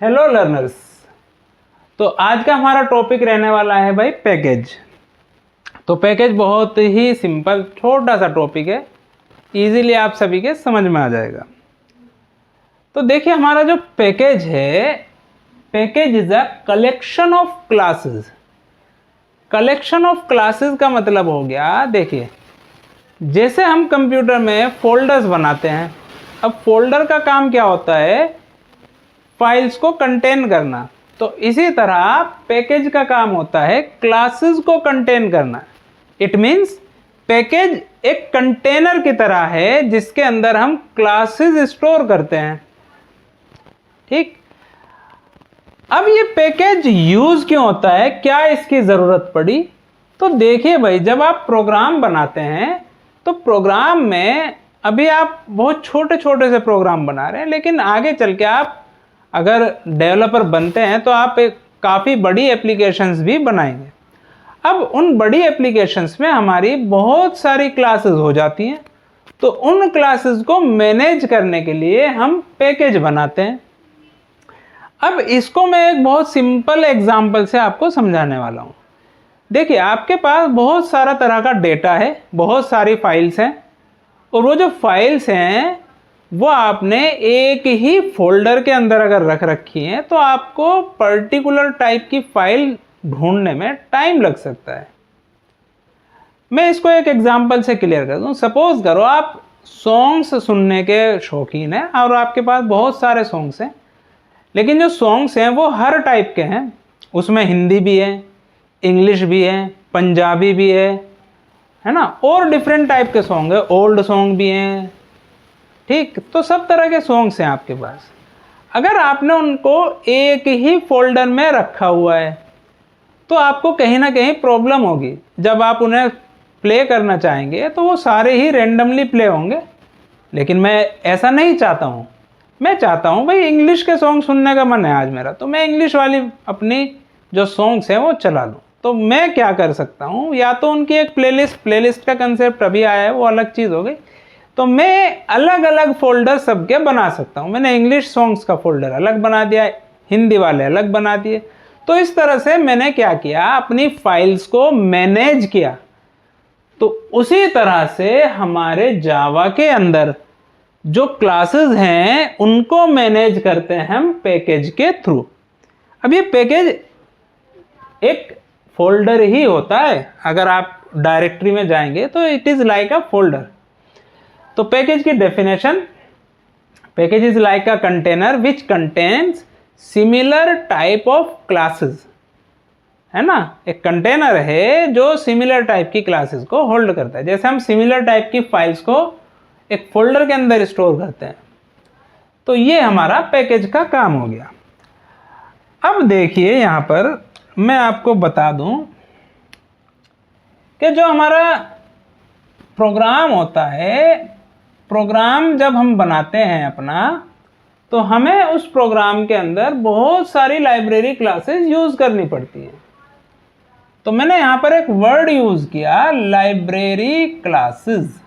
Hello learners. तो आज का हमारा टॉपिक रहने वाला है भाई पैकेज। तो पैकेज बहुत ही सिंपल छोटा सा टॉपिक है, इजीली आप सभी के समझ में आ जाएगा। तो देखिए हमारा जो पैकेज है, package is a collection of classes. Collection of classes का मतलब हो गया, देखिए जैसे हम कंप्यूटर में फोल्डर्स बनाते हैं। अब फोल्डर का काम क्या होता है, फाइल्स को कंटेन करना। तो इसी तरह पैकेज का काम होता है क्लासेस को कंटेन करना। इट मीन्स पैकेज एक कंटेनर की तरह है जिसके अंदर हम क्लासेस स्टोर करते हैं। ठीक, अब ये पैकेज यूज क्यों होता है, क्या इसकी जरूरत पड़ी? तो देखिए भाई, जब आप प्रोग्राम बनाते हैं तो प्रोग्राम में अभी आप बहुत छोटे छोटे से प्रोग्राम बना रहे हैं, लेकिन आगे चल के आप अगर डेवलपर बनते हैं तो आप एक काफ़ी बड़ी एप्लीकेशंस भी बनाएंगे। अब उन बड़ी एप्लीकेशंस में हमारी बहुत सारी क्लासेस हो जाती हैं, तो उन क्लासेस को मैनेज करने के लिए हम पैकेज बनाते हैं। अब इसको मैं एक बहुत सिंपल एग्जांपल से आपको समझाने वाला हूँ। देखिए आपके पास बहुत सारा तरह का डेटा है, बहुत सारी फाइल्स हैं, और वो जो फाइल्स हैं वो आपने एक ही फोल्डर के अंदर अगर रख रखी हैं तो आपको पर्टिकुलर टाइप की फाइल ढूंढने में टाइम लग सकता है। मैं इसको एक एग्जांपल से क्लियर कर दूं। सपोज करो आप सॉन्ग्स सुनने के शौकीन हैं और आपके पास बहुत सारे सॉन्ग्स हैं, लेकिन जो सॉन्ग्स हैं वो हर टाइप के हैं। उसमें हिंदी भी है, इंग्लिश भी है, पंजाबी भी है ना, और डिफरेंट टाइप के सॉन्ग है, ओल्ड सॉन्ग भी हैं। ठीक, तो सब तरह के सॉन्ग्स हैं आपके पास। अगर आपने उनको एक ही फोल्डर में रखा हुआ है तो आपको कहीं ना कहीं प्रॉब्लम होगी। जब आप उन्हें प्ले करना चाहेंगे तो वो सारे ही रैंडमली प्ले होंगे, लेकिन मैं ऐसा नहीं चाहता हूँ। मैं चाहता हूँ भाई इंग्लिश के सॉन्ग सुनने का मन है आज मेरा, तो मैं इंग्लिश वाली अपनी जो सॉन्ग्स हैं वो चला लूँ। तो मैं क्या कर सकता हूँ, या तो उनकी एक प्लेलिस्ट का कंसेप्ट अभी आया है, वो अलग चीज़ हो गई। तो मैं अलग अलग फोल्डर सबके बना सकता हूँ। मैंने इंग्लिश सॉन्ग्स का फोल्डर अलग बना दिया, हिंदी वाले अलग बना दिए। तो इस तरह से मैंने क्या किया, अपनी फाइल्स को मैनेज किया। तो उसी तरह से हमारे जावा के अंदर जो क्लासेस हैं उनको मैनेज करते हैं हम पैकेज के थ्रू। अब ये पैकेज एक फोल्डर ही होता है। अगर आप डायरेक्टरी में जाएंगे तो it is like a folder. तो पैकेज की definition, package is like a container which contains similar type of classes. है ना, एक कंटेनर है जो सिमिलर टाइप की क्लासेस को होल्ड करता है। जैसे हम सिमिलर टाइप की फाइल्स को एक फोल्डर के अंदर स्टोर करते हैं, तो ये हमारा पैकेज का काम हो गया। अब देखिए यहाँ पर मैं आपको बता दूं कि जो हमारा प्रोग्राम होता है, प्रोग्राम जब हम बनाते हैं अपना, तो हमें उस प्रोग्राम के अंदर बहुत सारी लाइब्रेरी क्लासेस यूज करनी पड़ती हैं। तो मैंने यहां पर एक वर्ड यूज किया, लाइब्रेरी क्लासेस।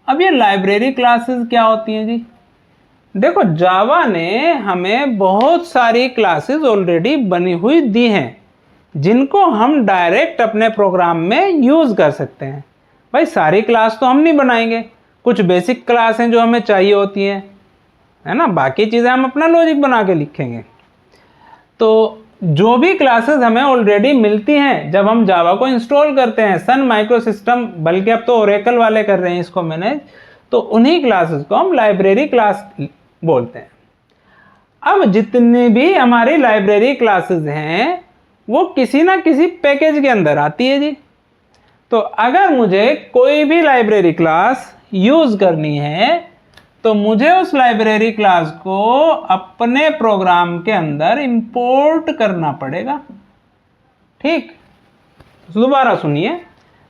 अब ये लाइब्रेरी क्लासेस क्या होती हैं जी? देखो जावा ने हमें बहुत सारी क्लासेस ऑलरेडी बनी हुई दी हैं जिनको हम डायरेक्ट अपने प्रोग्राम में यूज कर सकते हैं। भाई सारी क्लास तो हम नहीं बनाएंगे, कुछ बेसिक क्लास हैं जो हमें चाहिए होती हैं, है ना, बाकी चीज़ें हम अपना लॉजिक बना के लिखेंगे। तो जो भी क्लासेस हमें ऑलरेडी मिलती हैं जब हम जावा को इंस्टॉल करते हैं, सन माइक्रो सिस्टम, बल्कि अब तो ओरेकल वाले कर रहे हैं इसको मैनेज, तो उन्हीं क्लासेस को हम लाइब्रेरी क्लास बोलते हैं। अब जितनी भी हमारी लाइब्रेरी क्लासेस हैं वो किसी ना किसी पैकेज के अंदर आती है जी। तो अगर मुझे कोई भी लाइब्रेरी क्लास यूज करनी है तो मुझे उस लाइब्रेरी क्लास को अपने प्रोग्राम के अंदर इंपोर्ट करना पड़ेगा। ठीक, दोबारा सुनिए।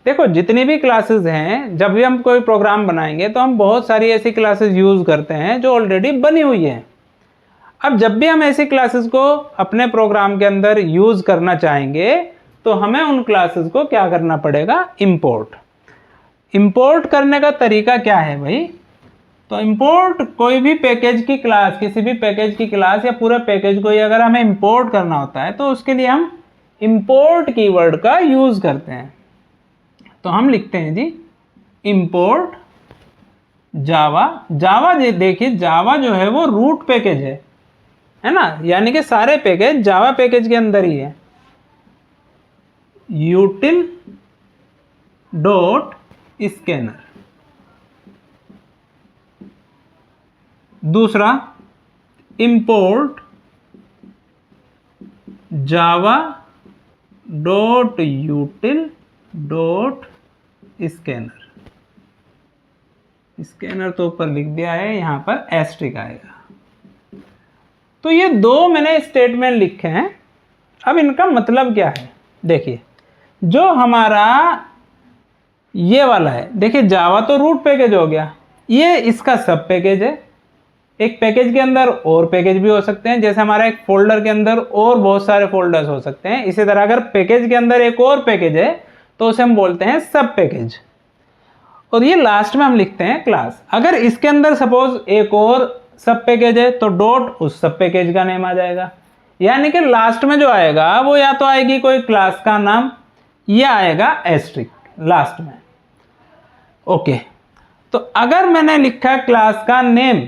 देखो जितनी भी क्लासेस हैं, जब भी हम कोई प्रोग्राम बनाएंगे तो हम बहुत सारी ऐसी क्लासेस यूज करते हैं जो ऑलरेडी बनी हुई हैं। अब जब भी हम ऐसी क्लासेस को अपने प्रोग्राम के अंदर यूज करना चाहेंगे तो हमें उन क्लासेस को क्या करना पड़ेगा, इंपोर्ट। इंपोर्ट करने का तरीका क्या है भाई? तो इंपोर्ट कोई भी पैकेज की क्लास, किसी भी पैकेज की क्लास या पूरे पैकेज को ही अगर हमें इंपोर्ट करना होता है तो उसके लिए हम इंपोर्ट कीवर्ड का यूज करते हैं। तो हम लिखते हैं जी इंपोर्ट जावा। जावा देखिए, जावा जो है वो रूट पैकेज है ना, यानी कि सारे पैकेज जावा पैकेज के अंदर ही है। Util dot scanner. दूसरा import java dot util dot scanner. Scanner तो ऊपर लिख दिया है, यहां पर एस्ट्रिक आएगा। तो ये दो मैंने स्टेटमेंट लिखे हैं। अब इनका मतलब क्या है, देखिए जो हमारा ये वाला है, देखिए जावा तो रूट पैकेज हो गया, ये इसका सब पैकेज है। एक पैकेज के अंदर और पैकेज भी हो सकते हैं, जैसे हमारा एक फोल्डर के अंदर और बहुत सारे फोल्डर्स हो सकते हैं। इसी तरह अगर पैकेज के अंदर एक और पैकेज है तो उसे हम बोलते हैं सब पैकेज। और ये लास्ट में हम लिखते हैं क्लास। अगर इसके अंदर सपोज एक और सब पैकेज है तो डॉट उस सब पैकेज का नेम आ जाएगा, यानी कि लास्ट में जो आएगा वो या तो आएगी कोई क्लास का नाम या आएगा एस्ट्रिक लास्ट में। ओके, तो अगर मैंने लिखा क्लास का नेम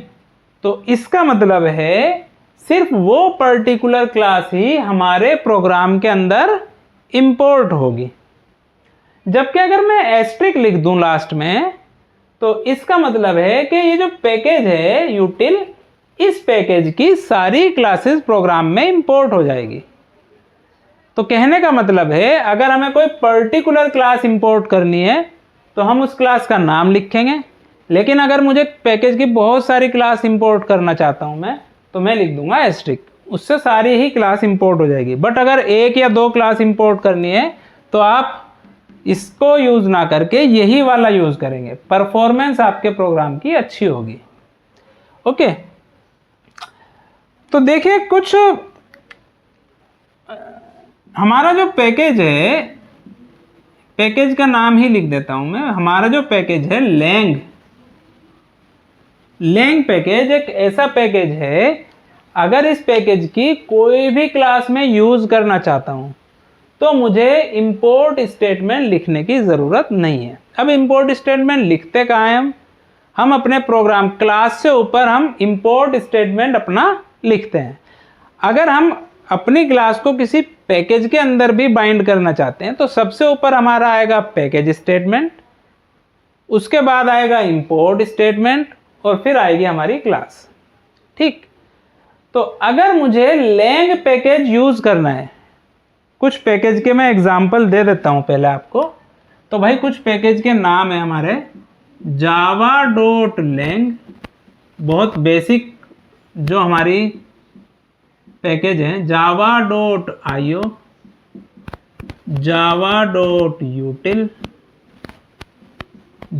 तो इसका मतलब है सिर्फ वो पर्टिकुलर क्लास ही हमारे प्रोग्राम के अंदर इंपोर्ट होगी। जबकि अगर मैं एस्ट्रिक लिख दूं लास्ट में तो इसका मतलब है कि ये जो पैकेज है यूटिल, इस पैकेज की सारी क्लासेस प्रोग्राम में इंपोर्ट हो जाएगी। तो कहने का मतलब है अगर हमें कोई पर्टिकुलर क्लास इंपोर्ट करनी है तो हम उस क्लास का नाम लिखेंगे, लेकिन अगर मुझे पैकेज की बहुत सारी क्लास इंपोर्ट करना चाहता हूं मैं, तो मैं लिख दूंगा एस्ट्रिक, उससे सारी ही क्लास इंपोर्ट हो जाएगी। बट अगर एक या दो क्लास इंपोर्ट करनी है तो आप इसको यूज ना करके यही वाला यूज करेंगे, परफॉर्मेंस आपके प्रोग्राम की अच्छी होगी। ओके, तो देखिए कुछ हमारा जो पैकेज है, पैकेज का नाम ही लिख देता हूं मैं। हमारा जो पैकेज है लैंग पैकेज एक ऐसा पैकेज है, अगर इस पैकेज की कोई भी क्लास में यूज करना चाहता हूं तो मुझे इंपोर्ट स्टेटमेंट लिखने की ज़रूरत नहीं है। अब इंपोर्ट स्टेटमेंट लिखते कहाँ हैं हम अपने प्रोग्राम क्लास से ऊपर हम इंपोर्ट स्टेटमेंट अपना लिखते हैं। अगर हम अपनी क्लास को किसी पैकेज के अंदर भी बाइंड करना चाहते हैं तो सबसे ऊपर हमारा आएगा पैकेज स्टेटमेंट, उसके बाद आएगा इंपोर्ट स्टेटमेंट और फिर आएगी हमारी क्लास। ठीक, तो अगर मुझे लैंग पैकेज यूज़ करना है, कुछ पैकेज के मैं एग्जांपल दे देता हूं पहले आपको। तो भाई कुछ पैकेज के नाम है हमारे java.lang, बहुत बेसिक जो हमारी पैकेज है, java.io, java.util,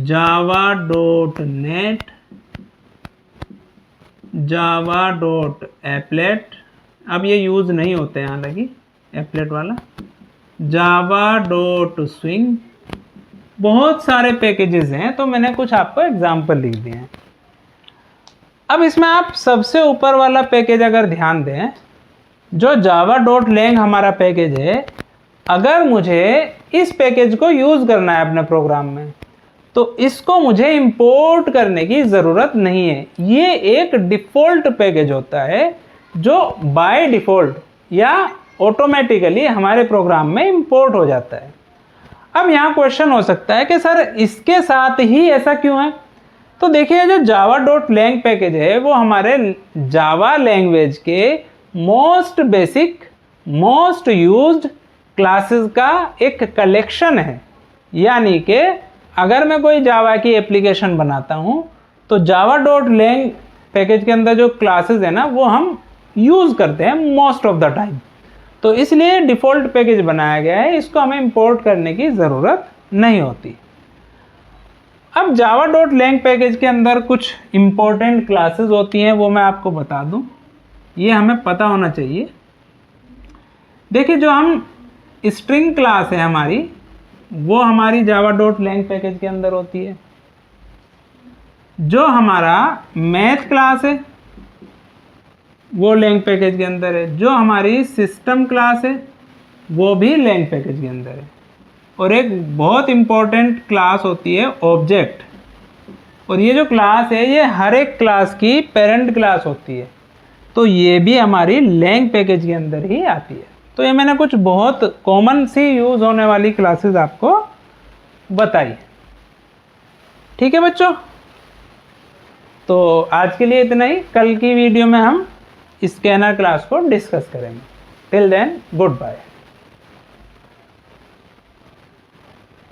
java.net, java.applet, अब ये यूज़ नहीं होते हैं हालांकि एप्लेट वाला, java.swing, बहुत सारे पैकेजेस हैं। तो मैंने कुछ आपको एग्जांपल लिख दिए हैं। अब इसमें आप सबसे ऊपर वाला पैकेज अगर ध्यान दें, जो java.lang हमारा पैकेज है, अगर मुझे इस पैकेज को यूज़ करना है अपने प्रोग्राम में तो इसको मुझे इंपोर्ट करने की ज़रूरत नहीं है। ये एक डिफ़ॉल्ट पैकेज होता है जो बाय डिफ़ॉल्ट या ऑटोमेटिकली हमारे प्रोग्राम में इंपोर्ट हो जाता है। अब यहाँ क्वेश्चन हो सकता है कि सर इसके साथ ही ऐसा क्यों है? तो देखिए जो java.lang पैकेज है वो हमारे जावा लैंग्वेज के most basic most used classes का एक कलेक्शन है। यानी कि अगर मैं कोई जावा की एप्लीकेशन बनाता हूँ तो java.lang पैकेज के अंदर जो क्लासेस है ना वो हम यूज़ करते हैं मोस्ट ऑफ द टाइम। तो इसलिए डिफ़ॉल्ट पैकेज बनाया गया है, इसको हमें इंपोर्ट करने की ज़रूरत नहीं होती। अब java.lang पैकेज के अंदर कुछ इम्पोर्टेंट क्लासेस होती हैं, वो मैं आपको बता दूं, ये हमें पता होना चाहिए। देखिए जो हम स्ट्रिंग क्लास है हमारी, वो हमारी java.lang पैकेज के अंदर होती है। जो हमारा मैथ क्लास है वो लैंग पैकेज के अंदर है, जो हमारी सिस्टम क्लास है वो भी लैंग पैकेज के अंदर है, और एक बहुत इम्पॉर्टेंट क्लास होती है ऑब्जेक्ट, और ये जो क्लास है ये हर एक क्लास की पेरेंट क्लास होती है, तो ये भी हमारी लैंग पैकेज के अंदर ही आती है। तो ये मैंने कुछ बहुत कॉमन सी यूज़ होने वाली क्लासेस आपको बताई। ठीक है बच्चों, तो आज के लिए इतना ही। कल की वीडियो में हम स्कैनर क्लास को डिस्कस करेंगे। Till then good bye.